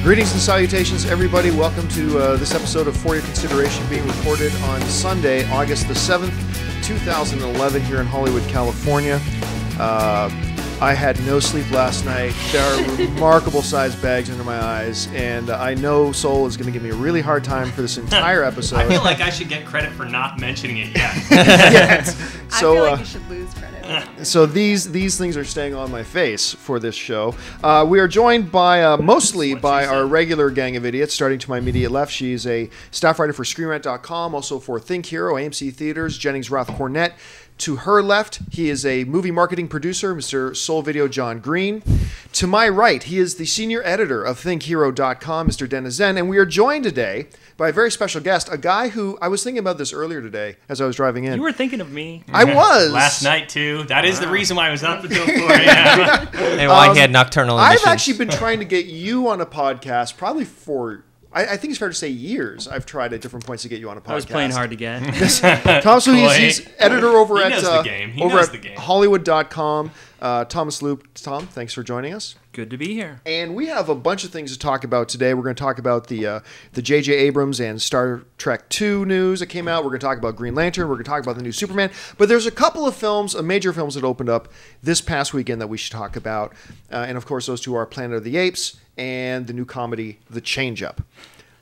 Greetings and salutations, everybody. Welcome to this episode of For Your Consideration, being recorded on Sunday, August the 7th, 2011, here in Hollywood, California. I had no sleep last night. There are remarkable sized bags under my eyes, and I know Soul is going to give me a really hard time for this entire episode. I feel like I should get credit for not mentioning it yet. Yes. So, I feel like you should lose credit. So these things are staying on my face for this show. We are joined by mostly by our regular gang of idiots. Starting to my immediate left, she's a staff writer for ScreenRant.com, also for Think Hero, AMC Theaters, Jennings Roth Cornett. To her left, he is a movie marketing producer, Mr. Soul Video John Green. To my right, he is the senior editor of ThinkHero.com, Mr. Dennis Zen. And we are joined today by a very special guest, a guy who, I was thinking about this earlier today as I was driving in. You were thinking of me. I was. Last night, too. That is the reason why I was up until 4 a.m. And why he had nocturnal emissions. I've actually been trying to get you on a podcast probably for... I think it's fair to say years. I've tried at different points to get you on a podcast. I was playing hard to get. Tom, so he's editor over at Hollywood.com. Thomas Loop. Tom, thanks for joining us. Good to be here. And we have a bunch of things to talk about today. We're going to talk about the J.J. Abrams and Star Trek II news that came out. We're going to talk about Green Lantern. We're going to talk about the new Superman. But there's a couple of films, major films that opened up this past weekend that we should talk about. And of course, those two are Planet of the Apes and the new comedy, The Change-Up.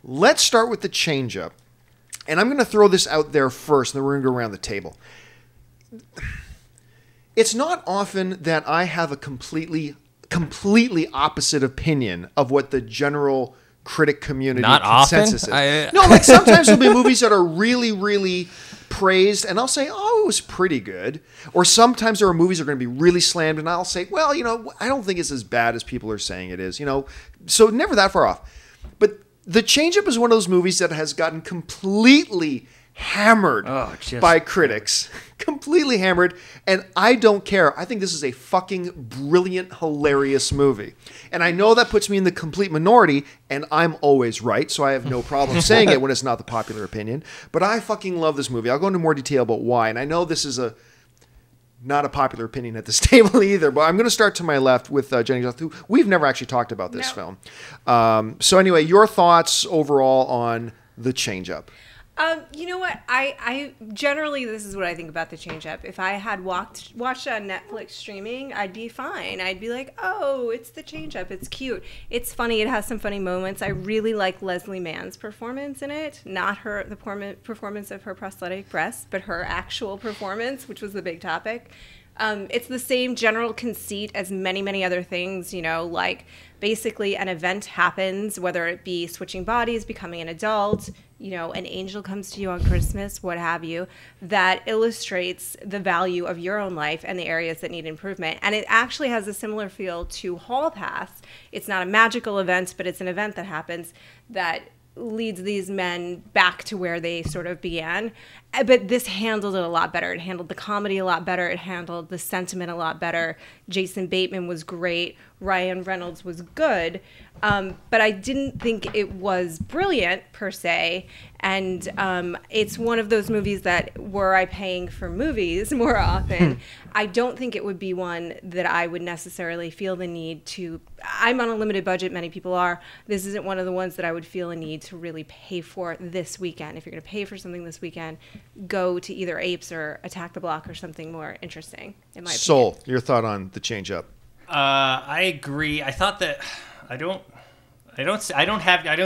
Let's start with The Change-Up. And I'm going to throw this out there first, and then we're going to go around the table. It's not often that I have a completely opposite opinion of what the general critic community consensus is. No, like sometimes there'll be movies that are really, really praised, and I'll say, oh, it was pretty good. Or sometimes there are movies that are going to be really slammed, and I'll say, well, I don't think it's as bad as people are saying it is. So never that far off. But The Change-Up is one of those movies that has gotten completely hammered by critics. Completely hammered, and I don't care. I think this is a fucking brilliant, hilarious movie. And I know that puts me in the complete minority, and I'm always right, so I have no problem saying it when it's not the popular opinion. But I fucking love this movie. I'll go into more detail about why, and I know this is not a popular opinion at this table either, but I'm going to start to my left with Jenny Joth, who we've never actually talked about this film. So anyway, your thoughts overall on The Change-Up? You know what? I generally, this is what I think about The Change-Up. If I had watched on Netflix streaming, I'd be fine. I'd be like, oh, it's The Change-Up. It's cute. It's funny. It has some funny moments. I really like Leslie Mann's performance in it. Not the performance of her prosthetic breasts, but her actual performance, which was the big topic. It's the same general conceit as many, many other things, like basically an event happens, whether it be switching bodies, becoming an adult, an angel comes to you on Christmas, what have you, that illustrates the value of your own life and the areas that need improvement. And it actually has a similar feel to Hall Pass. It's not a magical event, but it's an event that happens that leads these men back to where they sort of began. But this handled it a lot better. It handled the comedy a lot better. It handled the sentiment a lot better. Jason Bateman was great. Ryan Reynolds was good. But I didn't think it was brilliant, per se. And it's one of those movies that, were I paying for movies more often, I don't think it would be one that I would necessarily feel the need to... I'm on a limited budget. Many people are. This isn't one of the ones that I would feel a need to really pay for this weekend. If you're going to pay for something this weekend, go to either Apes or Attack the Block or something more interesting, in my opinion. Soul, your thought on The Change-Up? I agree. I thought that I don't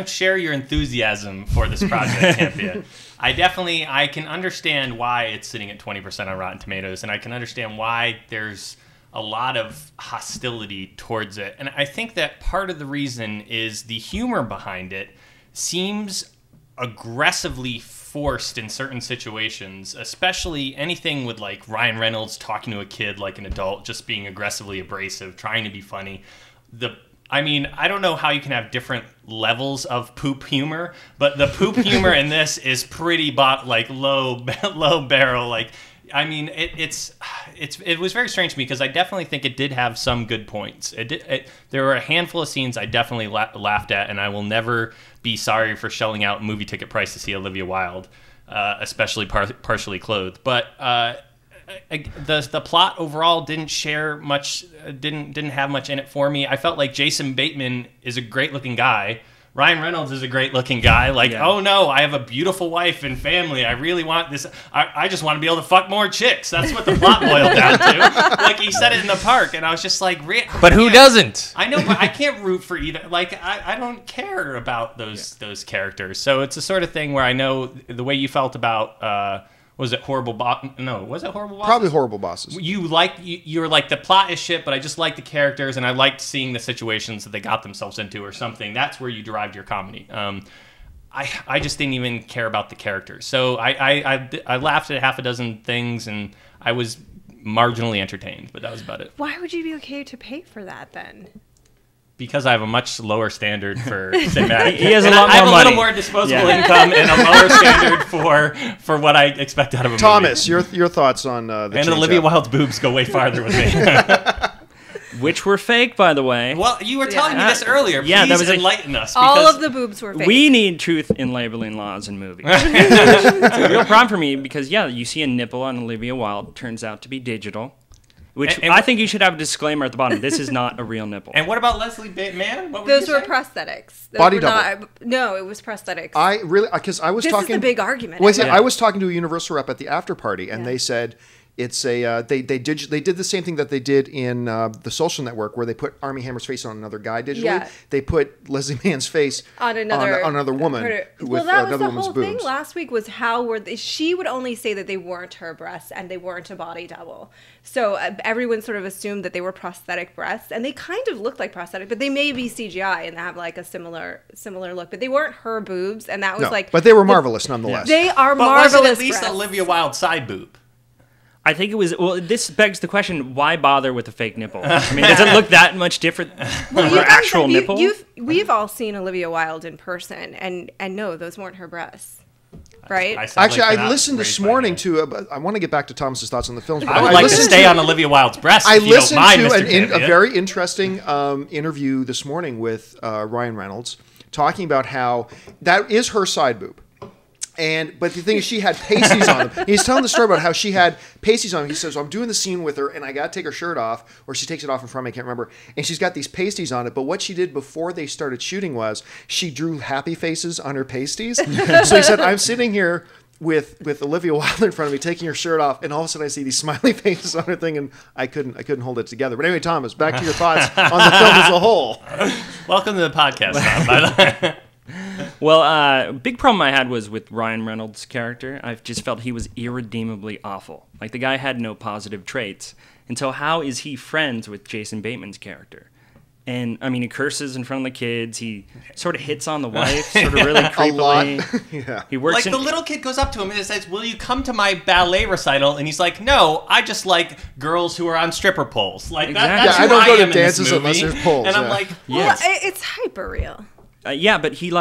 share your enthusiasm for this project, Champion. I can understand why it's sitting at 20% on Rotten Tomatoes, and I can understand why there's a lot of hostility towards it. And I think that part of the reason is the humor behind it seems aggressively forced in certain situations, especially anything with like Ryan Reynolds talking to a kid like an adult, just being aggressively abrasive, trying to be funny. I don't know how you can have different levels of poop humor, but the poop humor in this is pretty low barrel. It was very strange to me because I definitely think it did have some good points. There were a handful of scenes I definitely laughed at, and I will never be sorry for shelling out movie ticket price to see Olivia Wilde, especially partially clothed. But the plot overall didn't share much, didn't have much in it for me. I felt like Jason Bateman is a great looking guy. Ryan Reynolds is a great looking guy. Like, oh no, I have a beautiful wife and family. I really want this. I just want to be able to fuck more chicks. That's what the plot boiled down to. Like, he said it in the park, and I was just like, but who doesn't? I know, but I can't root for either. Like, I don't care about those characters. So it's the sort of thing where I know the way you felt about. Was it Horrible Bosses? No, was it Horrible Bosses? Probably Horrible Bosses. You were like, the plot is shit, but I just like the characters, and I liked seeing the situations that they got themselves into or something. That's where you derived your comedy. I just didn't even care about the characters. So I laughed at half a dozen things, and I was marginally entertained, but that was about it. Why would you be okay to pay for that then? Because I have a much lower standard for cinematic. He has a lot more money. I have a little more disposable income and a lower standard for what I expect out of a movie. Thomas, your thoughts on the And Olivia Wilde's boobs go way farther with me. Which were fake, by the way. Well, you were telling me this earlier. Please enlighten us. All of the boobs were fake. We need truth in labeling laws in movies. It's a real problem for me because, you see a nipple on Olivia Wilde. Turns out to be digital. Which I think you should have a disclaimer at the bottom. This is not a real nipple. And what about Leslie Mann? Those were prosthetics. Body double. No, it was prosthetics. I really, because I was talking. This is the big argument. I was talking to a Universal rep at the after party, and they said it's a they did the same thing that they did in the Social Network, where they put Armie Hammer's face on another guy digitally. Yeah. They put Leslie Mann's face on another woman with another woman's boobs. The whole thing last week was how she would only say that they weren't her breasts and they weren't a body double. So everyone sort of assumed that they were prosthetic breasts, and they kind of looked like prosthetic, but they may be CGI and have like a similar look. But they weren't her boobs, and that was but they were marvelous nonetheless. They are marvelous. But was it at least Olivia Wilde's side boob? I think it was. Well, this begs the question: why bother with a fake nipple? I mean, does it look that much different from her actual nipple? We've all seen Olivia Wilde in person, and no, those weren't her breasts. Right. Actually, I listened this morning to. I want to get back to Thomas's thoughts on the films. I would like to stay on Olivia Wilde's breasts. I listened to a very interesting interview this morning with Ryan Reynolds talking about how that is her side boob. But the thing is, she had pasties on them. He's telling the story about how she had pasties on them. He says, I'm doing the scene with her, and I got to take her shirt off, or she takes it off in front of me, I can't remember. And she's got these pasties on it. But what she did before they started shooting was she drew happy faces on her pasties. So he said, I'm sitting here with Olivia Wilde in front of me, taking her shirt off, and all of a sudden I see these smiley faces on her thing, and I couldn't hold it together. But anyway, Thomas, back to your thoughts on the film as a whole. Welcome to the podcast, Tom, by the way. Well, big problem I had was with Ryan Reynolds' character. I just felt he was irredeemably awful. Like, the guy had no positive traits. And so how is he friends with Jason Bateman's character? And, I mean, he curses in front of the kids. He sort of hits on the wife, sort of really creepily. He works the little kid goes up to him and says, will you come to my ballet recital? And he's like, no, I just like girls who are on stripper poles. Like, that's who I don't go to dances unless there's poles. And I'm like, well, it's hyper real. But he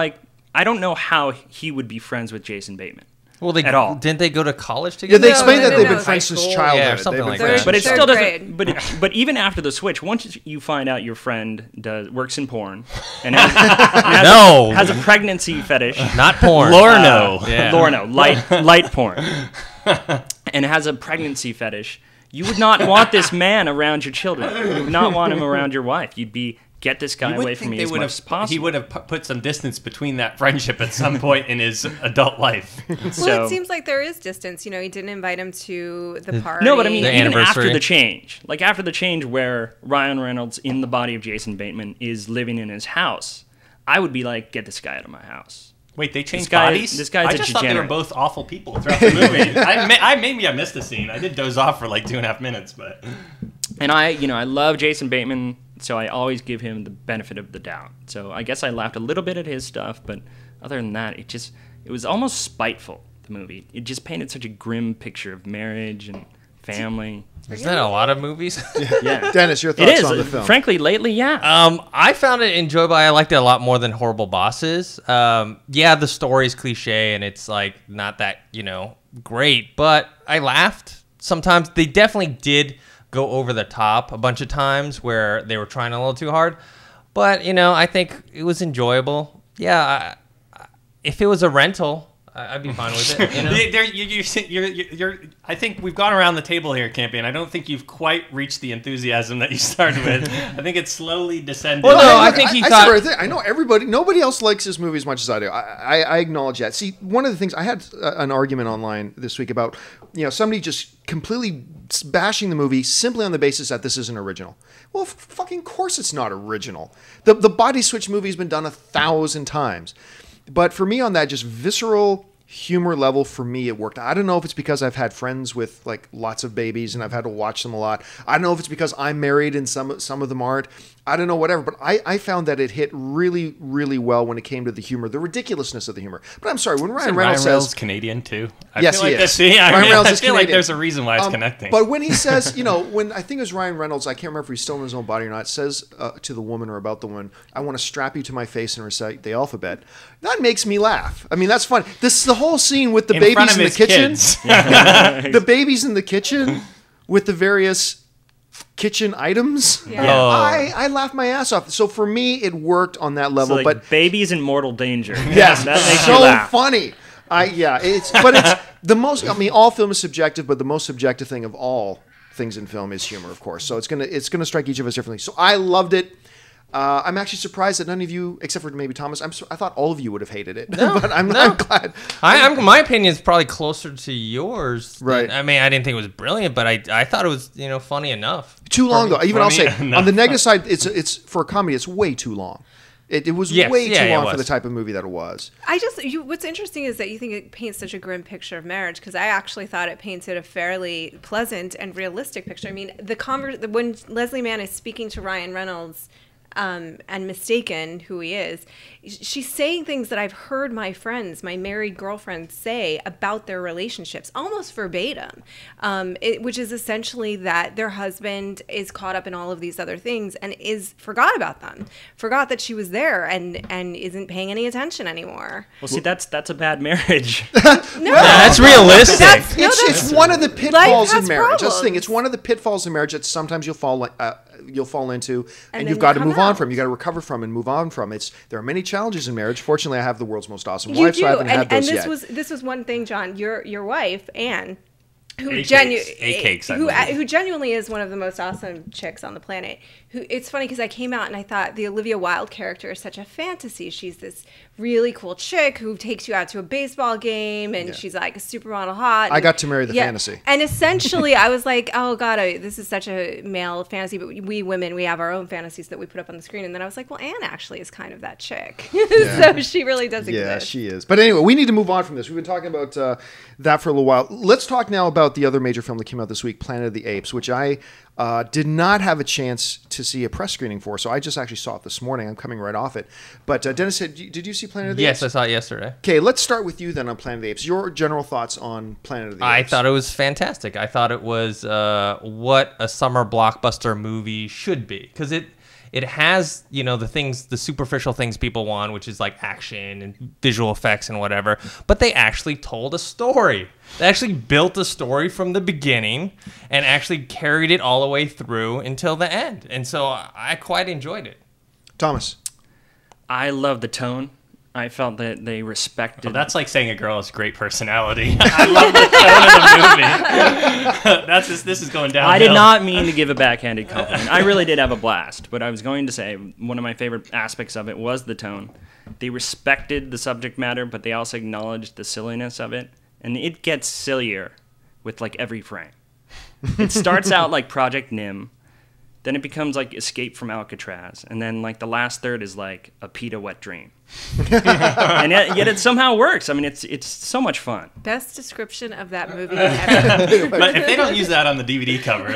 I don't know how he would be friends with Jason Bateman. Well, at all. Didn't they go to college together? Yeah, they explained that they've been friends since childhood. Yeah, something like that. But it still doesn't. But even after the switch, once you find out your friend works in porn and has a pregnancy fetish, not porn, Lorno, light porn, and has a pregnancy fetish, you would not want this man around your children. You would not want him around your wife. You'd be. Get this guy away from me as much as possible. He would have put some distance between that friendship at some point in his adult life. Well, it seems like there is distance. You know, he didn't invite him to the party. No, but I mean, even after the change. Like, after the change where Ryan Reynolds, in the body of Jason Bateman, is living in his house, I would be like, get this guy out of my house. Wait, they changed bodies? This guy's I just thought they were both awful people throughout the movie. Maybe I missed a scene. I did doze off for like 2.5 minutes, but... And I love Jason Bateman, so I always give him the benefit of the doubt. So I guess I laughed a little bit at his stuff, but other than that, it was almost spiteful, the movie. It just painted such a grim picture of marriage and family. Is that a lot of movies? Yeah. Dennis, your thoughts on the film? Frankly, lately, yeah. I found it enjoyable. I liked it a lot more than Horrible Bosses. The story's cliche, and it's like not that, great, but I laughed. Sometimes they definitely did go over the top a bunch of times where they were trying a little too hard. But, I think it was enjoyable. Yeah, if it was a rental, I'd be fine with it. You're, I think we've gone around the table here, Campy, and I don't think you've quite reached the enthusiasm that you started with. I think it's slowly descended. Well, no, I think he thought... I know nobody else likes this movie as much as I do. I acknowledge that. See, one of the things, I had an argument online this week about, somebody just completely bashing the movie simply on the basis that this isn't original. Well, fucking course it's not original. The body switch movie has been done 1,000 times. But for me, on that just visceral humor level, for me, it worked. I don't know if it's because I've had friends with like lots of babies and I've had to watch them a lot. I don't know if it's because I'm married and some of them aren't. I don't know, whatever. But I found that it hit really, really well when it came to the humor, the ridiculousness of the humor. But I'm sorry, when Ryan Reynolds says... Canadian too? Yes, he is. I feel like there's a reason why it's connecting. But when he says, when I think it was Ryan Reynolds, I can't remember if he's still in his own body or not, says to the woman or about the woman, I want to strap you to my face and recite the alphabet. That makes me laugh. I mean, that's funny. This is the whole scene with the babies in the kitchen. The babies in the kitchen with the various kitchen items. Yeah. Oh. I laughed my ass off. So for me, it worked on that level. So, but babies in mortal danger. Yes, that makes so you laugh. funny. It's the most. I mean, all film is subjective, but the most subjective thing of all things in film is humor, of course. So it's gonna strike each of us differently. So I loved it. I'm actually surprised that none of you, except for maybe Thomas, I thought all of you would have hated it. No, but I'm glad. My opinion is probably closer to yours. Right. I mean, I didn't think it was brilliant, but I thought it was funny enough. Too long though. Even I'll say enough. on the negative side, it's for a comedy, it's way too long. It was way too long for the type of movie that it was. What's interesting is that you think it paints such a grim picture of marriage, because I actually thought it painted a fairly pleasant and realistic picture. I mean, when Leslie Mann is speaking to Ryan Reynolds, and mistaken who he is, she's saying things that I've heard my married girlfriends say about their relationships, almost verbatim, which is essentially that their husband is caught up in all of these other things and forgot about them, forgot that she was there, and isn't paying any attention anymore. Well, see, that's a bad marriage. No, that's realistic. It's one of the pitfalls in marriage. Problems. That's the thing. It's one of the pitfalls in marriage that sometimes you'll fall into, and you've then got to come move on out. from. You got to recover from and move on from. There are many challenges in marriage. Fortunately, I have the world's most awesome wife, so I haven't had those yet. This was one thing, John. Your wife, Anne, who genuinely is one of the most awesome chicks on the planet. It's funny because I came out and I thought the Olivia Wilde character is such a fantasy. She's this really cool chick who takes you out to a baseball game, and she's like a supermodel hot. I got to marry the fantasy. And essentially, I was like, oh God, this is such a male fantasy, but we women, we have our own fantasies that we put up on the screen. And then I was like, well, Anne actually is kind of that chick. So she really does exist. Yeah, she is. But anyway, we need to move on from this. We've been talking about that for a little while. Let's talk now about the other major film that came out this week, Planet of the Apes, which I did not have a chance to see a press screening for, so I just actually saw it this morning. I'm coming right off it. But Dennis, did you see Planet of the Apes? Yes, I saw it yesterday. Okay, let's start with you then on Planet of the Apes. Your general thoughts on Planet of the Apes. I thought it was fantastic. I thought it was what a summer blockbuster movie should be, because it has, the superficial things people want, which is like action and visual effects and whatever, but they actually told a story. They actually built a story from the beginning and actually carried it all the way through until the end. And so I quite enjoyed it. Thomas. I love the tone. I felt that they respected... Well, that's like saying a girl has great personality. I love the tone of the movie. This is going downhill. I did not mean to give a backhanded compliment. I really did have a blast. But I was going to say one of my favorite aspects of it was the tone. They respected the subject matter, but they also acknowledged the silliness of it. And it gets sillier with like every frame. It starts out like Project Nim. Then it becomes like Escape from Alcatraz. And then like the last third is like a PETA wet dream. And yet it somehow works. I mean, it's so much fun. Best description of that movie ever. But if they don't use that on the DVD cover,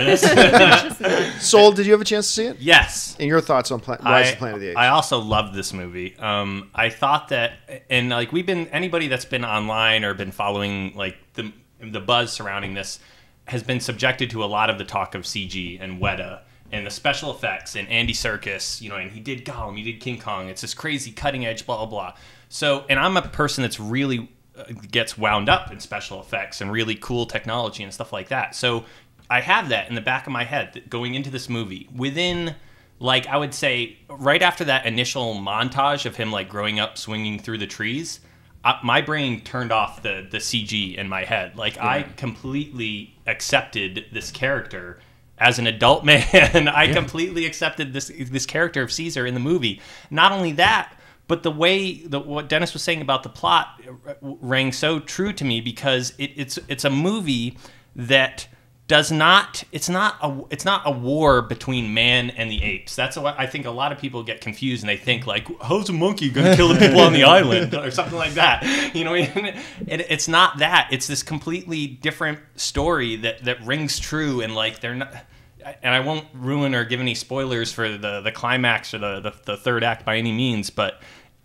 Soul, did you have a chance to see it? Yes. And your thoughts on Rise of Planet of the Apes? I also loved this movie. I thought that, and like anybody that's been online or been following like the buzz surrounding this has been subjected to a lot of the talk of CG and Weta and the special effects and Andy Serkis, and he did Gollum, he did King Kong. It's this crazy cutting edge, blah, blah, blah. So, and I'm a person that's really gets wound up in special effects and really cool technology and stuff like that. So I have that in the back of my head that going into this movie. Within, like, I would say right after that initial montage of him like growing up swinging through the trees, my brain turned off the CG in my head. Like, I completely accepted this character as an adult man. I completely accepted this character of Caesar in the movie. Not only that, but the way what Dennis was saying about the plot rang so true to me, because it's a movie that does not it's not a war between man and the apes. That's what I think a lot of people get confused, and they think like, how's a monkey gonna kill the people on the island or something like that, you know? And it's not that. It's this completely different story that rings true, and like they're not. And I won't ruin or give any spoilers for the climax or the third act by any means, but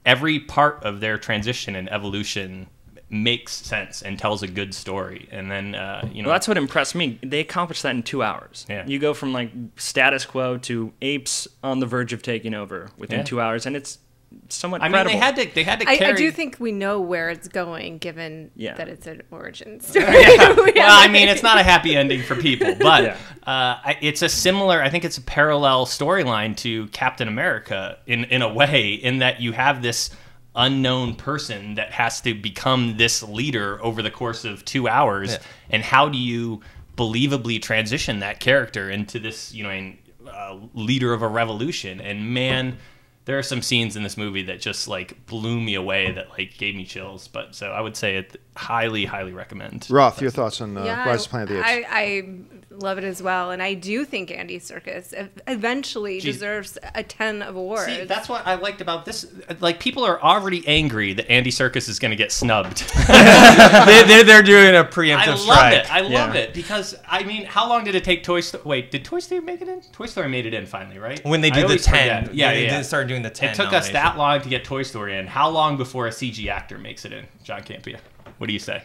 every part of their transition and evolution makes sense and tells a good story. And then well, that's what impressed me. They accomplished that in 2 hours. Yeah. You go from like status quo to apes on the verge of taking over within 2 hours, and it's somewhat credible. Mean, they had to carry... I do think we know where it's going, given that it's an origin story. Well, I mean, it's not a happy ending for people, but it's a similar, I think it's a parallel storyline to Captain America in a way, in that you have this unknown person that has to become this leader over the course of 2 hours, and how do you believably transition that character into this, leader of a revolution? And man, there are some scenes in this movie that just like blew me away, that like gave me chills. But so I would say it highly recommend. Roth, your thoughts on Rise of Planet of the Apes? I love it as well, and I do think Andy Serkis evenally deserves a ton of awards. See, that's what I liked about this. Like, people are already angry that Andy Serkis is going to get snubbed. they're doing a preemptive strike. I love it because, I mean, how long did it take Toy Story? Wait, did Toy Story make it in? Toy Story made it in finally, right? When they did the 10. They started doing the 10. It took us that long to get Toy Story in. How long before a CG actor makes it in? John Campea, what do you say?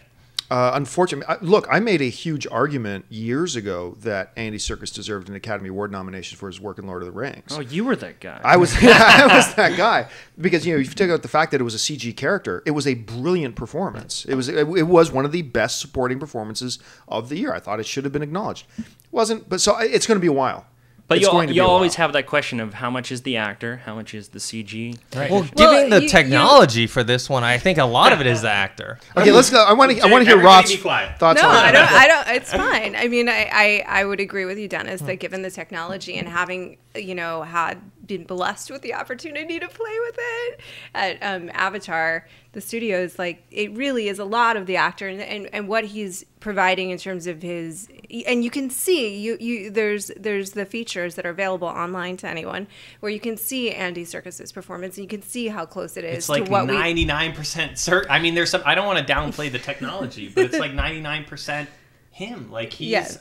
Unfortunately, look, I made a huge argument years ago that Andy Serkis deserved an Academy Award nomination for his work in Lord of the Rings. Oh, you were that guy. I was that guy, because if you take out the fact that it was a CG character, it was a brilliant performance. It was one of the best supporting performances of the year. I thought it should have been acknowledged. It wasn't, but so it's going to be a while. But you always have that question of how much is the actor, how much is the CG. Right. Well, given the technology for this one, I think a lot of it is the actor. Okay, let's go. I want to hear Roth's thoughts. No, I don't. It's fine. I mean, I would agree with you, Dennis, that given the technology and having had been blessed with the opportunity to play with it at Avatar, the studios, like, it really is a lot of the actor and what he's providing in terms of his, and you can see there's the features that are available online to anyone where you can see Andy Serkis's performance, and you can see how close it is. It's like to what 99% certain. I mean, there's some. I don't want to downplay the technology, but it's like 99% him. Like, he's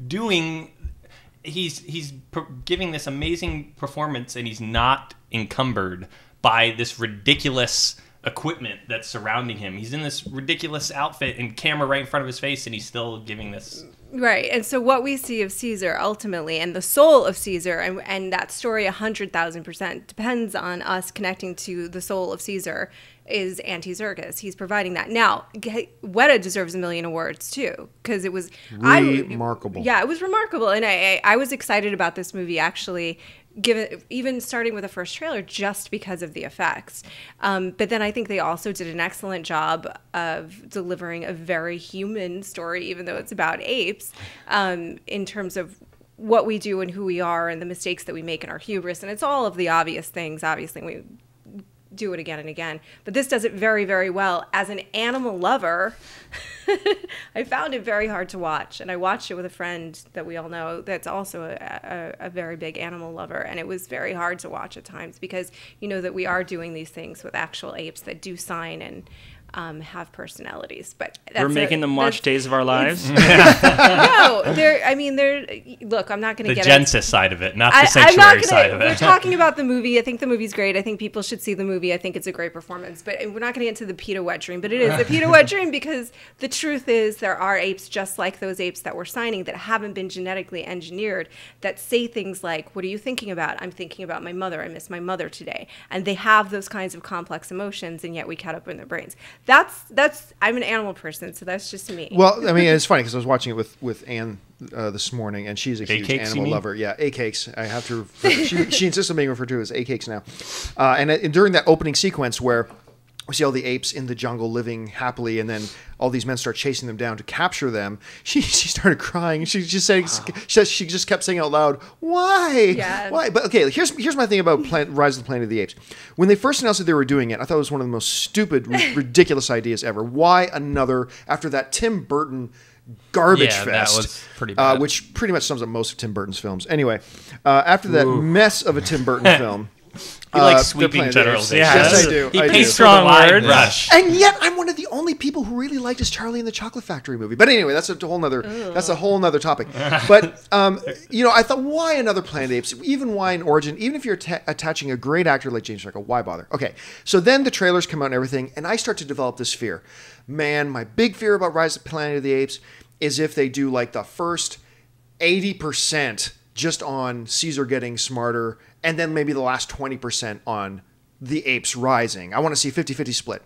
doing. He's giving this amazing performance, and he's not encumbered by this ridiculous equipment that's surrounding him. He's in this ridiculous outfit and camera right in front of his face, and he's still giving this. Right. And so what we see of Caesar ultimately, and the soul of Caesar, and that story 100,000% depends on us connecting to the soul of Caesar, is Andy Serkis. He's providing that. Now, Weta deserves 1 million awards too, because it was remarkable. It was remarkable, and I was excited about this movie actually, even starting with the first trailer, just because of the effects. But then I think they also did an excellent job of delivering a very human story, even though it's about apes, in terms of what we do and who we are and the mistakes that we make in our hubris. And it's all of the obvious things. Obviously, we do it again and again, but this does it very, very well. As an animal lover, I found it very hard to watch, and I watched it with a friend that we all know that's also a very big animal lover, and it was very hard to watch at times, because that we are doing these things with actual apes that do sign and have personalities, but we're making them watch Days of Our Lives. No, look, I'm not going to get the Genesis side of it, not the sanctuary side of it. We're talking about the movie. I think the movie's great. I think people should see the movie. I think it's a great performance, but we're not going to get into the PETA wet dream. But it is a PETA wet dream, because the truth is there are apes just like those apes that we're signing that haven't been genetically engineered, that say things like, "What are you thinking about?" "I'm thinking about my mother. I miss my mother today." And they have those kinds of complex emotions, and yet we cut up in their brains. That's I'm an animal person, so that's just me. Well, I mean, it's funny because I was watching it with Anne this morning, and she's a huge animal lover. Yeah, A-Cakes. I have to. She insists on being referred to as A-Cakes now. And during that opening sequence where we see all the apes in the jungle living happily, and then all these men start chasing them down to capture them. She started crying. She just said, she just kept saying out loud, "Why? Yeah. Why?" But okay, here's my thing about Rise of the Planet of the Apes. When they first announced that they were doing it, I thought it was one of the most stupid, ridiculous ideas ever. Why another after that Tim Burton garbage fest? That was pretty bad. Which pretty much sums up most of Tim Burton's films. Anyway, after that mess of a Tim Burton film. He likes sweeping generalizations. Yes, I do. He I paints do. strong wide brush. And yet, I'm one of the only people who really liked his Charlie and the Chocolate Factory movie. But anyway, that's a whole nother topic. But I thought, why another Planet of the Apes? Even why an origin? Even if you're attaching a great actor like James Franco, why bother? Okay, so then the trailers come out and everything, and I start to develop this fear. Man, my big fear about Rise of the Planet of the Apes is if they do like the first 80% just on Caesar getting smarter, and then maybe the last 20% on the apes rising. I want to see a 50-50 split.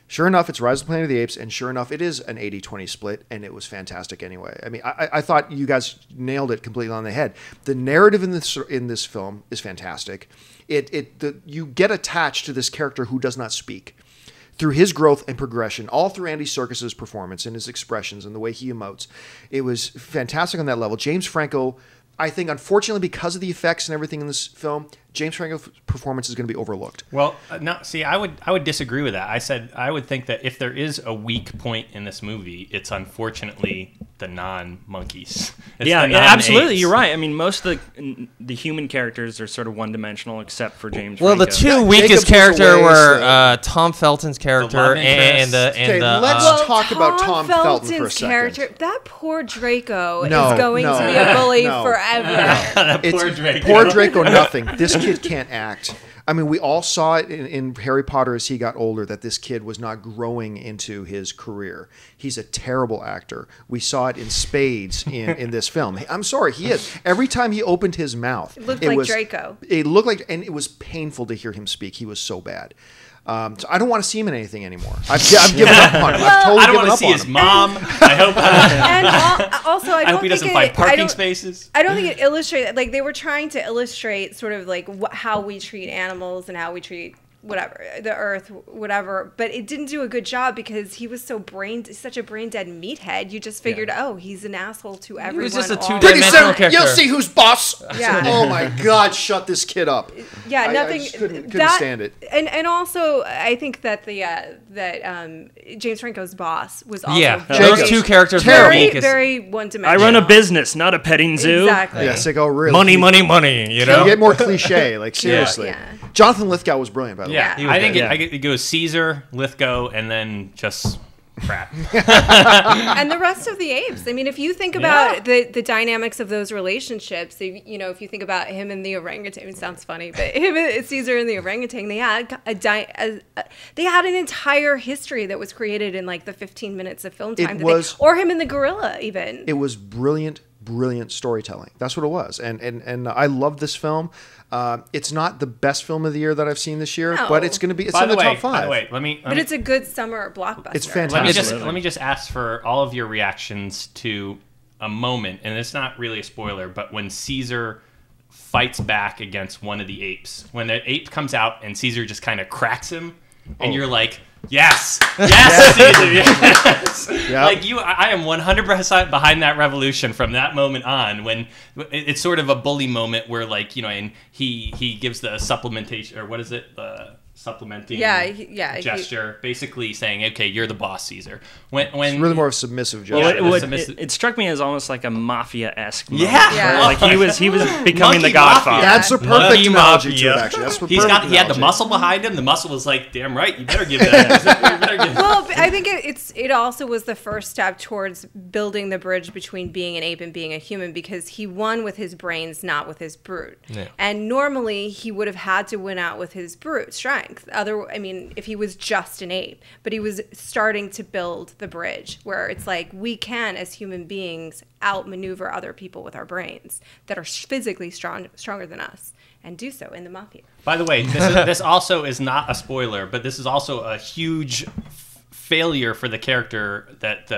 Sure enough, it's Rise of the Planet of the Apes, and sure enough, it is an 80-20 split, and it was fantastic anyway. I mean, I thought you guys nailed it completely on the head. The narrative in this film is fantastic. You get attached to this character who does not speak. Through his growth and progression, all through Andy Serkis's performance and his expressions and the way he emotes. It was fantastic on that level. James Franco, I think, unfortunately, because of the effects and everything in this film, James Franco's performance is going to be overlooked. Well, no, see, I would disagree with that. I said I would think that if there is a weak point in this movie, it's unfortunately the non-monkeys. Yeah, absolutely. You're right. I mean, most of the human characters are sort of one-dimensional, except for James Franco. Well, the two weakest characters were Tom Felton's character and let's talk about Tom Felton for a second. That poor Draco is going to be a bully forever. That poor Draco. Poor Draco, nothing. This kid can't act. I mean, we all saw it in Harry Potter as he got older that this kid was not growing into his career. He's a terrible actor. We saw it in spades in this film. I'm sorry, he is. Every time he opened his mouth, it looked like Draco. It looked like, and it was painful to hear him speak. He was so bad. So I don't want to see him in anything anymore. I've given up on him. I've totally I don't want to see his mom. I hope. And also, I hope he doesn't find parking spaces. I don't think it illustrates. Like, they were trying to illustrate sort of like how we treat animals and how we treat whatever, the earth, whatever, but it didn't do a good job because he was such a brain dead meathead. You just figured, he's an asshole to everyone. He was just a two-dimensional character. You'll see who's boss. Yeah. Oh my God, shut this kid up. Yeah, nothing. I just couldn't stand it. And also, I think that James Franco's boss was also those two characters very, very one-dimensional. I run a business, not a petting zoo. Exactly. Yeah, so really. Money. You know, you get more cliche. Like seriously. Yeah. Jonathan Lithgow was brilliant, by the way. Yeah, I think it goes Caesar, Lithgow, and then just crap. And the rest of the apes. I mean, if you think about the dynamics of those relationships, if you think about him and the orangutan, it sounds funny, but him and Caesar and the orangutan, they had an entire history that was created in like the 15 minutes of film time. Or him and the gorilla, even. It was brilliant storytelling. That's what it was. And I love this film. It's not the best film of the year that I've seen this year, but it's going to be. It's in the top 5. By the way, but it's a good summer blockbuster. It's fantastic. Let me just ask for all of your reactions to a moment, and it's not really a spoiler, but when Caesar fights back against one of the apes, when the ape comes out and Caesar just kind of cracks him, and you're like, yes, Caesar, yes. Yep. Like I am 100% behind that revolution from that moment on. When it's sort of a bully moment where, like, and he gives the supplementation, or what is it, supplementing gesture, basically saying, okay, you're the boss, Caesar. When it's really more of a submissive gesture. Well, it struck me as almost like a mafia-esque moment. Like he was becoming the Godfather. That's a perfect analogy to it, actually. That's he had the muscle behind him. The muscle was like, damn right, you better give that. Well, I think it also was the first step towards building the bridge between being an ape and being a human, because he won with his brains, not with his brute. Yeah. And normally he would have had to win out with his brute strength. If he was just an ape, but he was starting to build the bridge where it's like we can, as human beings, outmaneuver other people with our brains that are physically stronger than us, and do so in the mafia. By the way, this also is not a spoiler, but this is also a huge failure for the character that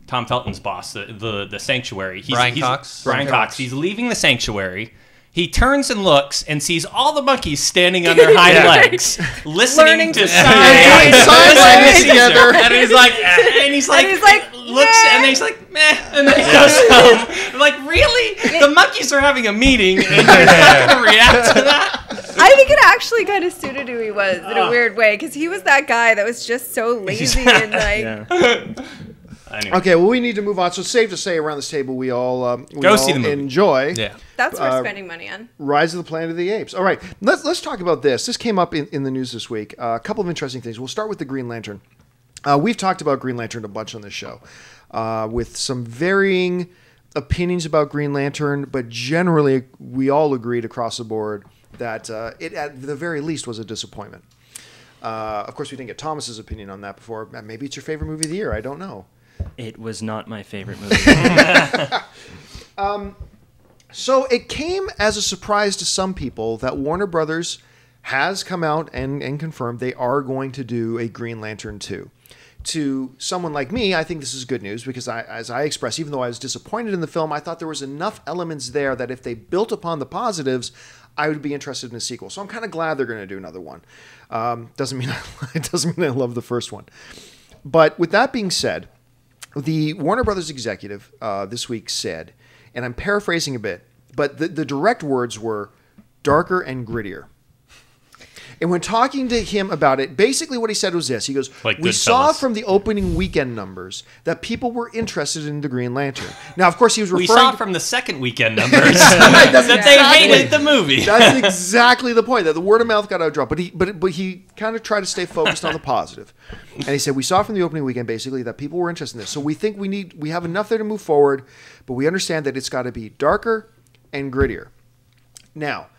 Tom Felton's boss, the Sanctuary. Brian Cox. Brian Cox. He's leaving the Sanctuary. He turns and looks and sees all the monkeys standing on their hind legs, listening to sign language together. And he's like, looks, and he's like, meh, and then he goes home. I'm like, really? The monkeys are having a meeting, and you're not going to react to that? I think it actually kind of suited who he was in a weird way, because he was that guy that was just so lazy and like. Anyway. Okay, well, we need to move on. So it's safe to say around this table we all see the movie. Enjoy. Yeah, that's worth spending money on. Rise of the Planet of the Apes. All right, let's talk about this. This came up in the news this week. A couple of interesting things. We'll start with the Green Lantern. We've talked about Green Lantern a bunch on this show, with some varying opinions about Green Lantern, but generally we all agreed across the board that it, at the very least, was a disappointment. Of course, we didn't get Thomas's opinion on that before. Maybe it's your favorite movie of the year. I don't know. It was not my favorite movie. So it came as a surprise to some people that Warner Brothers has come out and confirmed they are going to do a Green Lantern 2. To someone like me, I think this is good news because, as I expressed, even though I was disappointed in the film, I thought there was enough elements there that if they built upon the positives, I would be interested in a sequel. So I'm kind of glad they're going to do another one. Doesn't mean I love the first one. But with that being said, the Warner Brothers executive this week said, and I'm paraphrasing a bit, but the direct words were darker and grittier. And when talking to him about it, basically what he said was this. He goes, we saw from the opening weekend numbers that people were interested in the Green Lantern. Now, of course, he was referring... We saw from the second weekend numbers that they hated the movie. That's exactly the point, that the word of mouth got outdrop. But he kind of tried to stay focused on the positive. And he said, we saw from the opening weekend, basically, that people were interested in this. So we think we have enough there to move forward, but we understand that it's got to be darker and grittier. Now,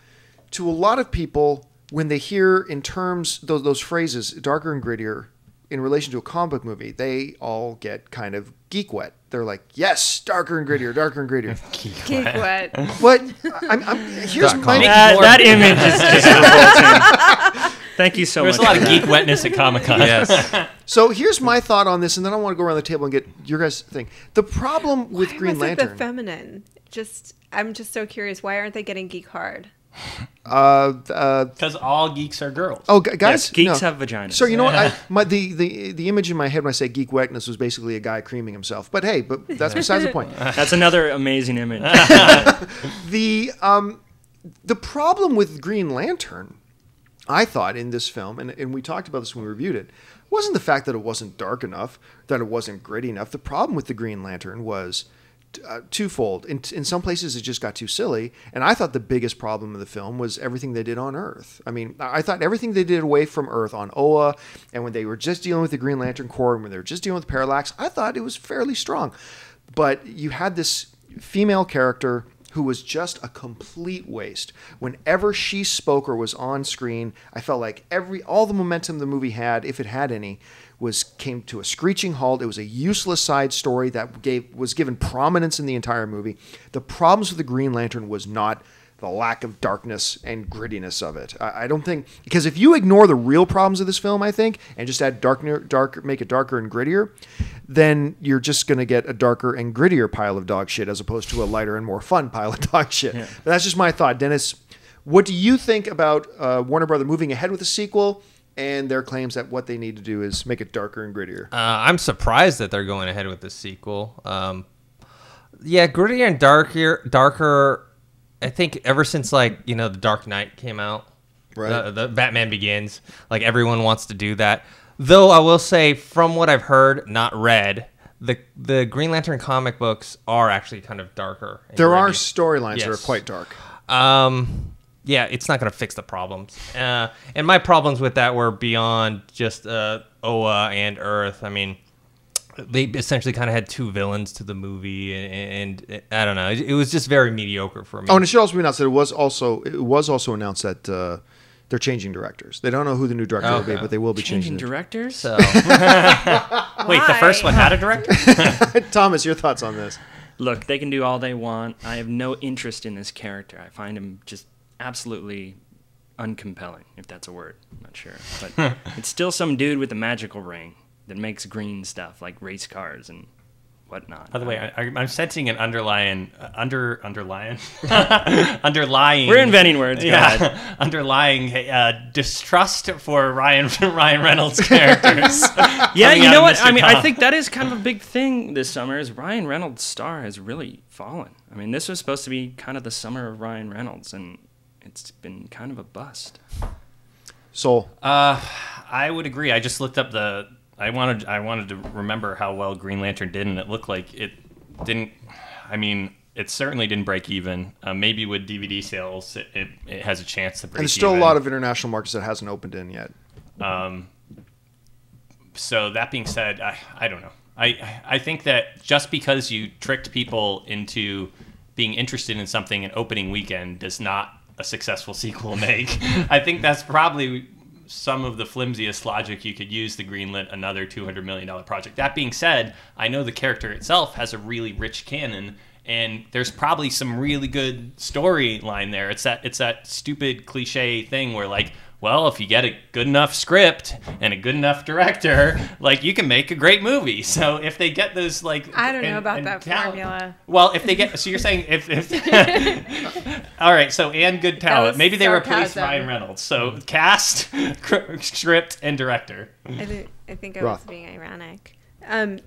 to a lot of people... when they hear in terms, those phrases, darker and grittier, in relation to a comic book movie, they all get kind of geek wet. They're like, yes, darker and grittier, darker and grittier. Geek wet. But here's my... that image is just revolting. Thank you so much. There's a lot of geek wetness at Comic-Con. Yes. So here's my thought on this, and then I want to go around the table and get your guys' thing. The problem with Green Lantern... the feminine? I'm just so curious. Why aren't they getting geek hard? Because all geeks are girls. Oh, guys, yes, geeks have vaginas. So you know what? The image in my head when I say geek wetness was basically a guy creaming himself. But hey, that's besides the point. That's another amazing image. The problem with Green Lantern, I thought, in this film, and we talked about this when we reviewed it, wasn't the fact that it wasn't dark enough, that it wasn't gritty enough. The problem with the Green Lantern was twofold. In some places, it just got too silly. And I thought the biggest problem of the film was everything they did on Earth. I mean, I thought everything they did away from Earth on Oa, and when they were just dealing with the Green Lantern Corps, and when they were just dealing with Parallax, I thought it was fairly strong. But you had this female character who was just a complete waste. Whenever she spoke or was on screen, I felt like all the momentum the movie had, if it had any, came to a screeching halt. It was a useless side story that was given prominence in the entire movie. The problems with the Green Lantern was not the lack of darkness and grittiness of it. I don't think, because if you ignore the real problems of this film, I think, and just add make it darker and grittier, then you're just going to get a darker and grittier pile of dog shit as opposed to a lighter and more fun pile of dog shit. Yeah. But that's just my thought. Dennis, what do you think about Warner Brothers moving ahead with the sequel and their claims that what they need to do is make it darker and grittier? I'm surprised that they're going ahead with the sequel. Yeah, grittier and darker. I think ever since The Dark Knight came out, right? The Batman Begins, everyone wants to do that. Though I will say, from what I've heard, not read, the Green Lantern comic books are actually kind of darker. There are storylines that are quite dark. Yeah, it's not going to fix the problems. And my problems with that were beyond just Oa and Earth. I mean, they essentially kind of had two villains to the movie, and I don't know. It was just very mediocre for me. Oh, and it should also be announced that it was also announced that they're changing directors. They don't know who the new director will be, but they will be changing directors. So. Wait, the first one had a director? Thomas, your thoughts on this? Look, they can do all they want. I have no interest in this character. I find him just absolutely uncompelling, if that's a word. I'm not sure. But it's still some dude with a magical ring that makes green stuff like race cars and whatnot. By the way, I'm sensing an underlying. We're inventing words. Yeah, underlying distrust for Ryan Reynolds characters. Yeah, you know what? I mean, I think that is kind of a big thing this summer. Is Ryan Reynolds' star has really fallen. I mean, this was supposed to be kind of the summer of Ryan Reynolds, and it's been kind of a bust. Soul. I would agree. I just looked up I wanted to remember how well Green Lantern did, and it looked like it didn't. I mean, it certainly didn't break even. Maybe with DVD sales, it has a chance to break even. And there's still a lot of international markets that hasn't opened in yet. So that being said, I don't know. I think that just because you tricked people into being interested in something an opening weekend does not a successful sequel make. I think that's probably some of the flimsiest logic you could use to greenlit another $200 million project. That being said, I know the character itself has a really rich canon, and there's probably some really good storyline there. It's that stupid cliche thing where, like, well, if you get a good enough script and a good enough director, like, you can make a great movie. So if they get those, like, I don't know about that formula. Well, if they get, so you're saying if all right, so and good talent, maybe they replace Ryan Reynolds. So cast, script, and director. I think I was being ironic.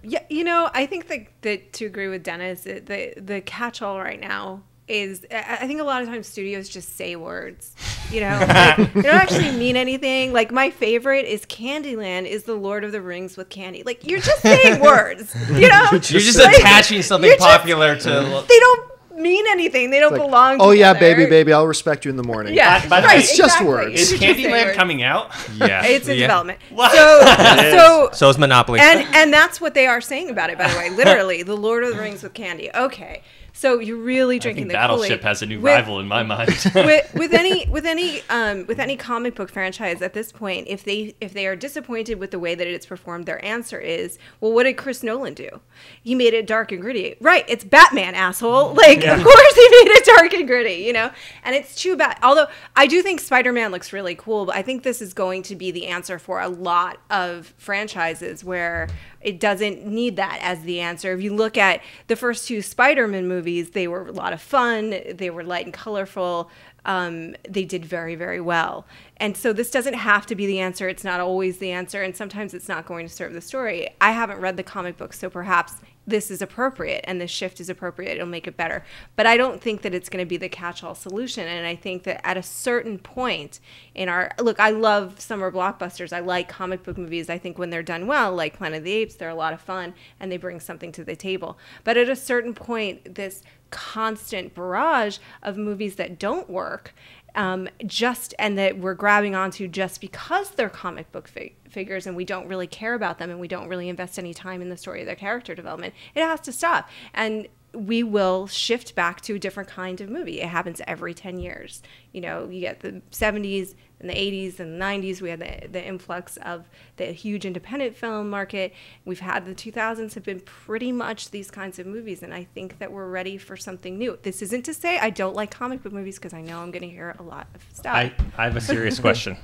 Yeah, you know, I think that to agree with Dennis, the catch-all right now is, I think a lot of times studios just say words, you know, like, they don't actually mean anything. Like, my favorite is Candyland is the Lord of the Rings with candy. Like, you're just saying words, you know? You're just like, attaching something popular to... They don't mean anything. They don't belong together. Oh, yeah, baby, I'll respect you in the morning. Yeah, right, it's just words. Is Candyland coming out? Yeah. It's in development. So is Monopoly. And that's what they are saying about it, by the way. Literally, the Lord of the Rings with candy. Okay. So you're really drinking the Kool-Aid. Battleship has a new rival in my mind. with any comic book franchise at this point, if they are disappointed with the way that it's performed, their answer is, well, what did Chris Nolan do? He made it dark and gritty. Right, it's Batman, asshole. Like, of course he made it dark and gritty, you know? And it's too bad. Although I do think Spider-Man looks really cool, but I think this is going to be the answer for a lot of franchises where it doesn't need that as the answer. If you look at the first two Spider-Man movies, they were a lot of fun. They were light and colorful. They did very, very well. And so this doesn't have to be the answer. It's not always the answer. And sometimes it's not going to serve the story. I haven't read the comic book, so perhaps this is appropriate and this shift is appropriate. It'll make it better. But I don't think that it's going to be the catch-all solution. And I think that at a certain point in our... Look, I love summer blockbusters. I like comic book movies. I think when they're done well, like Planet of the Apes, they're a lot of fun and they bring something to the table. But at a certain point, this constant barrage of movies that don't work and that we're grabbing onto just because they're comic book figures and we don't really care about them and we don't really invest any time in the story of their character development, it has to stop. And we will shift back to a different kind of movie. It happens every 10 years. You know, you get the 70s and the 80s and the 90s. We had the influx of the huge independent film market. We've had the 2000s have been pretty much these kinds of movies, and I think that we're ready for something new. This isn't to say I don't like comic book movies, because I know I'm going to hear a lot of stuff. I have a serious question.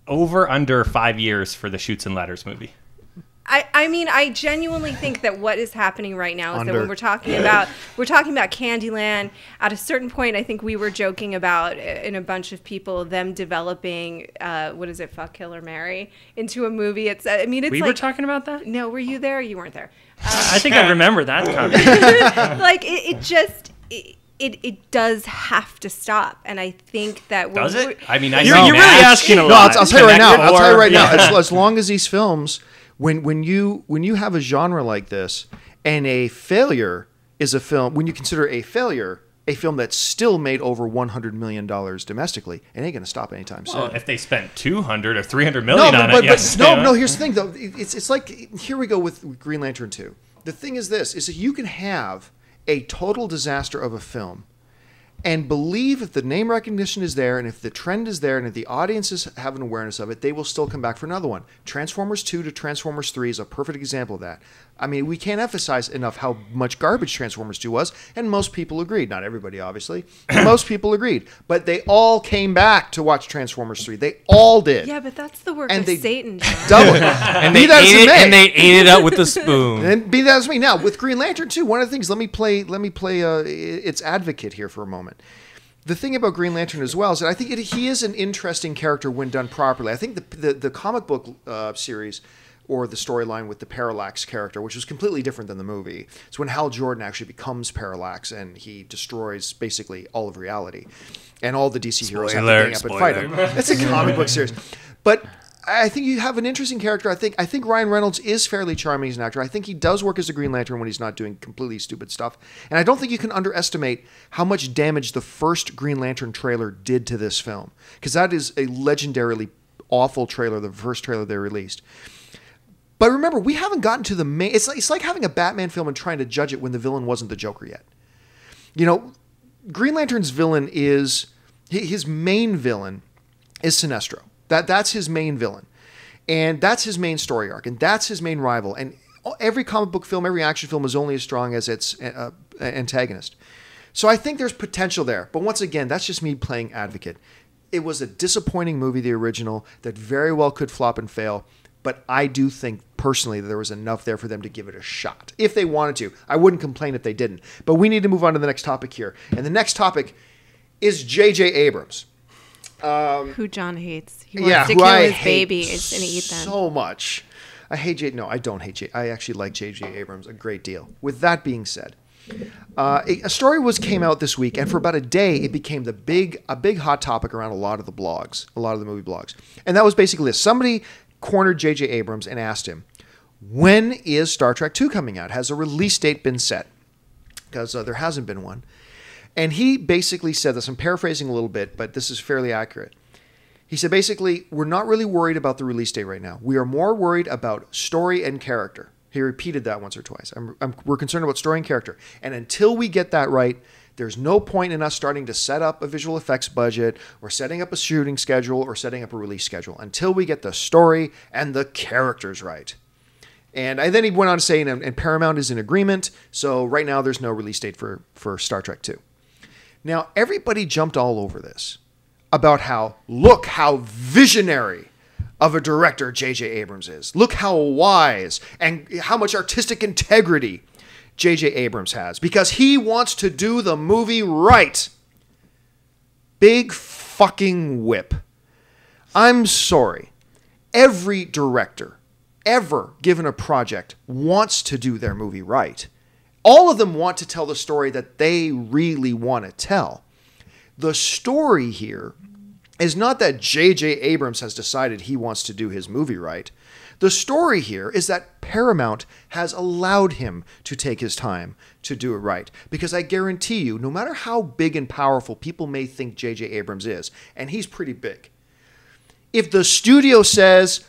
Over under 5 years for the Chutes and Ladders movie. I mean, I genuinely think that what is happening right now is that when we're talking about Candyland, at a certain point, I think we were joking about, in a bunch of people, them developing, what is it, Fuck, Kill, or Marry, into a movie. It's we were talking about that? No, were you there? You weren't there. I think I remember that conversation. Like, it does have to stop, and I think that does it? I mean, you're really asking a lot. I'll tell you right now. As long as these films, when you have a genre like this, and a failure is a film, when you consider a failure a film that's still made over $100 million domestically, it ain't going to stop anytime soon. Well, if they spent $200 or $300 million on it, yes. No. Here's the thing, though. It's like, here we go with Green Lantern 2. The thing is this: is that you can have a total disaster of a film, and believe if the name recognition is there and if the trend is there and if the audiences have an awareness of it, they will still come back for another one. Transformers 2 to Transformers 3 is a perfect example of that. I mean, we can't emphasize enough how much garbage Transformers 2 was, and most people agreed. Not everybody, obviously. Most people agreed. But they all came back to watch Transformers 3. They all did. Yeah, but that's the work of Satan, John. Double it. And they ate it up with a spoon. And be that as me. Now, with Green Lantern 2, one of the things, let me play its advocate here for a moment. The thing about Green Lantern as well is that I think he is an interesting character when done properly. I think the comic book series or the storyline with the Parallax character, which was completely different than the movie. It's when Hal Jordan actually becomes Parallax and he destroys basically all of reality. And all the DC heroes have to gang up and fight him. It's a comic book series. But I think you have an interesting character. I think Ryan Reynolds is fairly charming as an actor. I think he does work as a Green Lantern when he's not doing completely stupid stuff. And I don't think you can underestimate how much damage the first Green Lantern trailer did to this film. Because that is a legendarily awful trailer, the first trailer they released. But remember, we haven't gotten to the main... It's like having a Batman film and trying to judge it when the villain wasn't the Joker yet. You know, Green Lantern's villain is... His main villain is Sinestro. That's his main villain. And that's his main story arc. And that's his main rival. And every comic book film, every action film is only as strong as its antagonist. So I think there's potential there. But once again, that's just me playing advocate. It was a disappointing movie, the original, that very well could flop and fail. But I do think, personally, that there was enough there for them to give it a shot. If they wanted to. I wouldn't complain if they didn't. But we need to move on to the next topic here. And the next topic is J.J. Abrams. Who John hates. He wants to kill his babies and eat them. So much. I hate J. No, I don't hate J. I actually like J.J. Abrams a great deal. With that being said, a story came out this week, and for about a day, it became a big hot topic around a lot of the blogs, a lot of the movie blogs. And that was basically this. Somebody cornered J.J. Abrams and asked him, when is Star Trek II coming out? Has a release date been set? Because there hasn't been one. And he basically said this. I'm paraphrasing a little bit, but this is fairly accurate. He said, basically, we're not really worried about the release date right now. We are more worried about story and character. He repeated that once or twice. We're concerned about story and character. And until we get that right, there's no point in us starting to set up a visual effects budget or setting up a shooting schedule or setting up a release schedule until we get the story and the characters right. And then he went on to say, and Paramount is in agreement, so right now there's no release date for Star Trek II. Now, everybody jumped all over this about look how visionary of a director J.J. Abrams is. Look how wise and how much artistic integrity J.J. Abrams has, because he wants to do the movie right. Big fucking whip. I'm sorry. Every director ever given a project wants to do their movie right. All of them want to tell the story that they really want to tell. The story here is not that J.J. Abrams has decided he wants to do his movie right. The story here is that Paramount has allowed him to take his time to do it right. Because I guarantee you, no matter how big and powerful people may think J.J. Abrams is, and he's pretty big, if the studio says,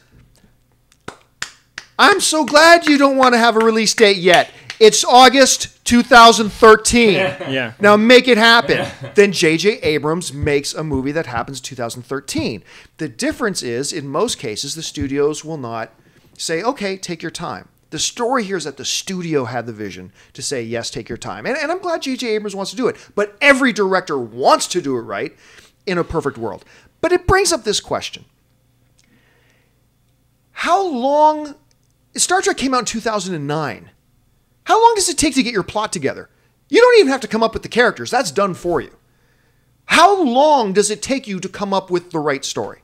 I'm so glad you don't want to have a release date yet. It's August 2013. Yeah. Now make it happen. Then J.J. Abrams makes a movie that happens 2013. The difference is, in most cases, the studios will not say, okay, take your time. The story here is that the studio had the vision to say, yes, take your time. And I'm glad J.J. Abrams wants to do it. But every director wants to do it right in a perfect world. But it brings up this question. How long... Star Trek came out in 2009. How long does it take to get your plot together? You don't even have to come up with the characters. That's done for you. How long does it take you to come up with the right story?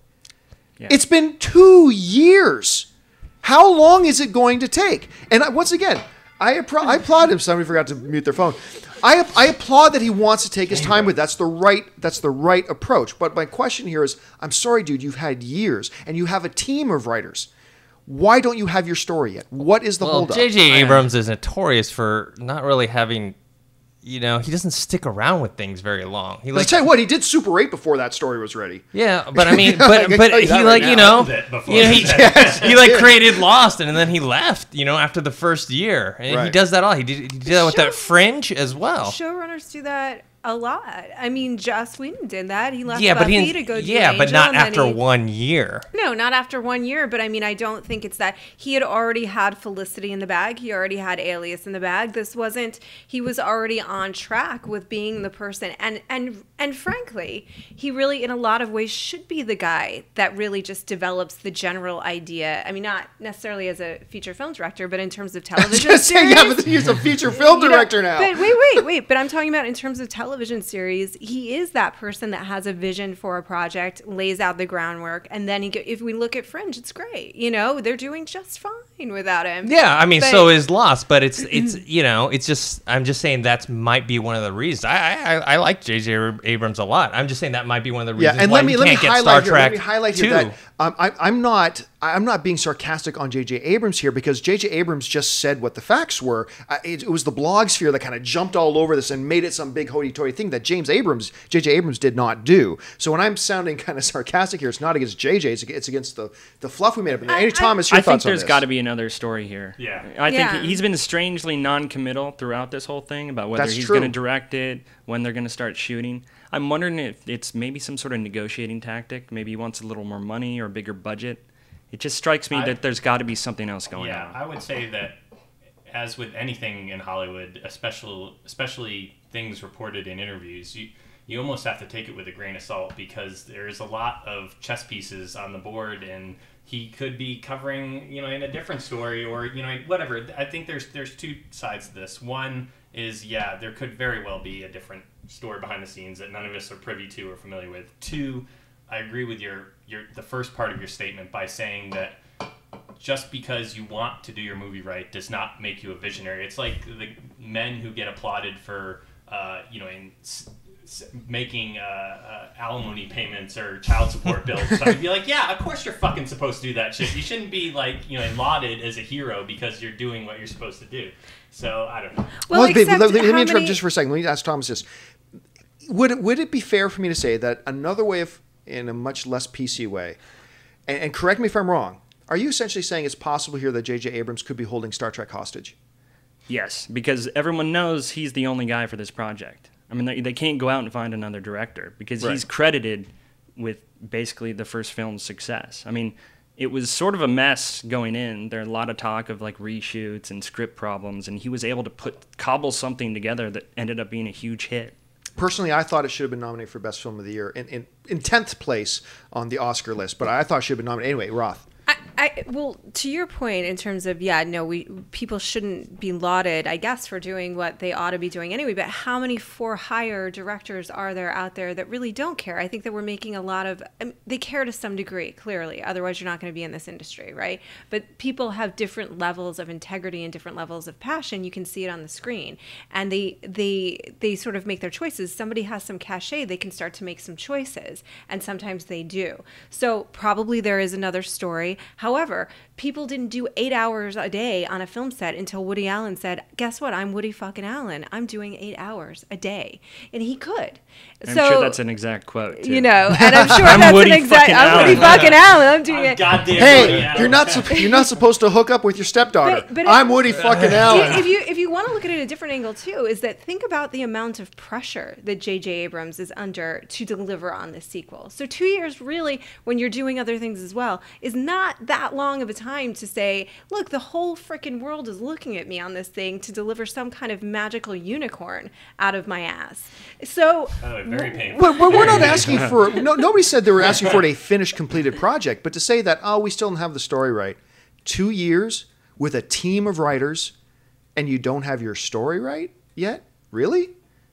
Yeah. It's been 2 years. How long is it going to take? And once again, I applaud him. Somebody forgot to mute their phone. I applaud that he wants to take his time with it. That's the right approach. But my question here is, I'm sorry, dude, you've had years and you have a team of writers. Why don't you have your story yet? What is the holdup? J.J. Abrams is notorious for not really having, he doesn't stick around with things very long. I'll tell you what, he did Super 8 before that story was ready. Yeah, but I mean, but he created Lost and then he left, after the first year. And He does that all. He did that with that Fringe as well. Showrunners do that a lot. I mean, Joss Whedon did that. He left Buffy to go do Angel, but not after 1 year. No, not after 1 year. But I mean, I don't think it's that. He had already had Felicity in the bag. He already had Alias in the bag. This wasn't. He was already on track with being the person. And frankly, he really, in a lot of ways, should be the guy that really just develops the general idea. I mean, not necessarily as a feature film director, but in terms of television series. Yeah, but he's a feature film director now. But wait. But I'm talking about in terms of television series, he is that person that has a vision for a project, lays out the groundwork, and then if we look at Fringe, it's great. You know, they're doing just fine without him. Yeah, I mean, so is Lost, but it's you know, it's just, I'm just saying that might be one of the reasons. I like J.J. Abrams a lot. I'm just saying that might be one of the reasons and why let me highlight here that 2. I'm not being sarcastic on J.J. Abrams here, because J.J. Abrams just said what the facts were. It was the blog sphere that kind of jumped all over this and made it some big hoity-toity thing that J.J. Abrams did not do. So when I'm sounding kind of sarcastic here, it's not against J.J., it's against the fluff we made up. Thomas, your thoughts on this? I think there's got to be another story here. Yeah. I think he's been strangely non-committal throughout this whole thing about whether he's going to direct it, when they're going to start shooting. I'm wondering if it's maybe some sort of negotiating tactic. Maybe he wants a little more money or a bigger budget. It just strikes me that there's got to be something else going on. Yeah, I would say that, as with anything in Hollywood, especially things reported in interviews, you almost have to take it with a grain of salt, because there's a lot of chess pieces on the board, and he could be covering, in a different story, or whatever. I think there's two sides to this. One is, there could very well be a different story behind the scenes that none of us are privy to or familiar with. Two, I agree with the first part of your statement by saying that just because you want to do your movie right does not make you a visionary. It's like the men who get applauded for, making alimony payments or child support bills. So I'd be like, yeah, of course you're fucking supposed to do that shit. You shouldn't be lauded as a hero because you're doing what you're supposed to do. So I don't know. Well, let me interrupt just for a second. Let me ask Thomas this. Would it be fair for me to say that another way of, in a much less PC way, and correct me if I'm wrong, are you essentially saying it's possible here that J.J. Abrams could be holding Star Trek hostage? Yes, because everyone knows he's the only guy for this project. I mean, they can't go out and find another director, because he's credited with basically the first film's success. I mean, it was sort of a mess going in. There are a lot of talk of reshoots and script problems, and he was able to cobble something together that ended up being a huge hit. Personally, I thought it should have been nominated for Best Film of the Year in 10th place on the Oscar list, but I thought it should have been nominated. Anyway, Roth. Well, to your point in terms of, people shouldn't be lauded, I guess, for doing what they ought to be doing anyway, but how many for-hire directors are there out there that really don't care? I think that we're making a lot of, they care to some degree, clearly, otherwise you're not going to be in this industry, right? But people have different levels of integrity and different levels of passion. You can see it on the screen. And they sort of make their choices. Somebody has some cachet, they can start to make some choices, and sometimes they do. So probably there is another story. However, people didn't do 8 hours a day on a film set until Woody Allen said, guess what? I'm Woody fucking Allen. I'm doing 8 hours a day. And he could. I'm sure that's an exact quote, too. And I'm sure I'm Woody fucking Allen. I'm doing it. Goddamn hey, you're not supposed to hook up with your stepdaughter. But I'm Woody fucking Allen. If you want to look at it a different angle, too, is that think about the amount of pressure that J.J. Abrams is under to deliver on this sequel. So 2 years, really, when you're doing other things as well, is not that long of a time to say, look, the whole freaking world is looking at me on this thing to deliver some kind of magical unicorn out of my ass. So very painful. Well, we're not asking for nobody said they were asking for a finished, completed project, but to say that, we still don't have the story right. 2 years with a team of writers and you don't have your story right yet? Really?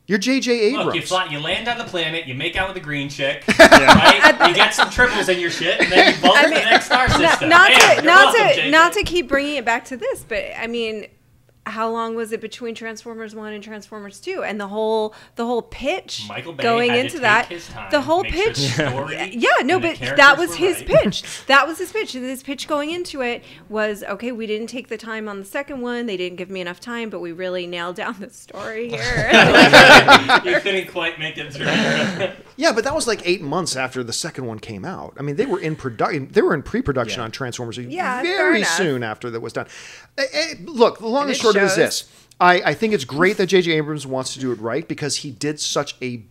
You're J.J. Abrams. Look, you land on the planet, you make out with a green chick, right? You get some triples in your shit, and then you vote for the next star system. Not to keep bringing it back to this, but I mean, how long was it between Transformers 1 and Transformers 2? And the whole pitch going into that, the whole pitch, that was his pitch. That was his pitch. His pitch going into it was, okay, we didn't take the time on the second one. They didn't give me enough time, but we really nailed down the story here. You couldn't quite make it through. Yeah, but that was 8 months after the second one came out. I mean, they were in production. They were in pre-production on Transformers very soon after that was done. Look, the long and short is this. I think it's great that J.J. Abrams wants to do it right because he did such a...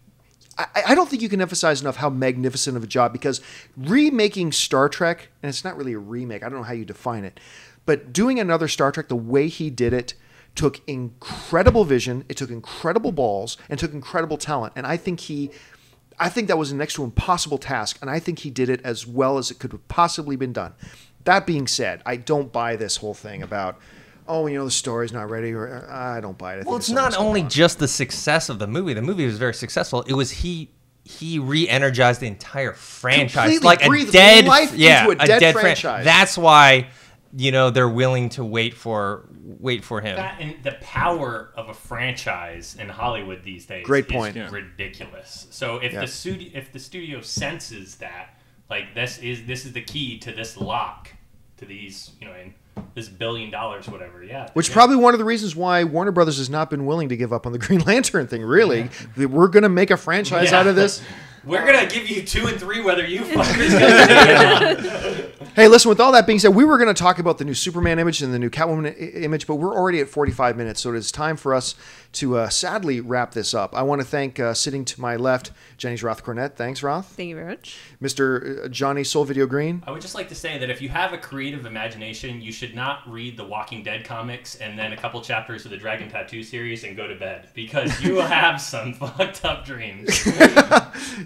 I don't think you can emphasize enough how magnificent of a job, because remaking Star Trek, and it's not really a remake, I don't know how you define it, but doing another Star Trek the way he did it took incredible vision, it took incredible balls, and took incredible talent. And I think that was a next to impossible task, and I think he did it as well as it could have possibly been done. That being said, I don't buy this whole thing about, oh, the story's not ready, or I don't buy it. Well, it's not only just the success of the movie. The movie was very successful. It was he re-energized the entire franchise. Completely breathed life into a dead franchise. That's why, they're willing to wait for him. That, and the power of a franchise in Hollywood these days is ridiculous. So if the studio senses that, like, this is the key to this lock, to these, and this $1 billion, whatever, Which probably one of the reasons why Warner Brothers has not been willing to give up on the Green Lantern thing, really. Yeah. We're going to make a franchise out of this. We're going to give you 2 and 3 whether you fuckers go. Hey, listen, with all that being said, we were going to talk about the new Superman image and the new Catwoman image, but we're already at 45 minutes, so it is time for us to sadly wrap this up. I want to thank, sitting to my left, Jenny's Roth Cornett. Thanks, Roth. Thank you very much. Mr. Johnny Soul Video Green. I would just like to say that if you have a creative imagination, you should not read the Walking Dead comics and then a couple chapters of the Dragon Tattoo series and go to bed, because you will have some fucked up dreams.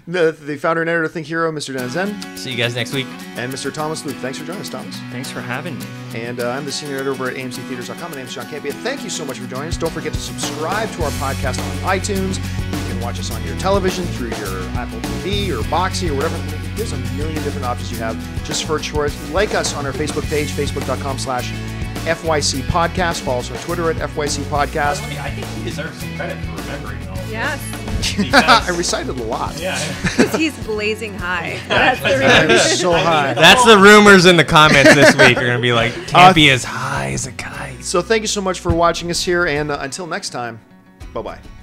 The founder and editor of Think Hero, Mr. Dennis Zen. See you guys next week. And Mr. Thomas Luke. Thanks for joining us, Thomas. Thanks for having me. And I'm the senior editor over at AMCtheaters.com. My name is John Campia. Thank you so much for joining us. Don't forget to subscribe to our podcast on iTunes. You can watch us on your television through your Apple TV or Boxy or whatever. There's a million different options you have. Just search for it. Like us on our Facebook page, facebook.com/FYC Podcast. Follow us on Twitter at FYC Podcast. I think he deserves some credit for remembering all of Yes. I recited a lot. Yeah. Because he's blazing high. That's the I'm reason. so high. That's the rumors in the comments this week are going to be like, can't be as high as a kite. So thank you so much for watching us here, and until next time, bye-bye.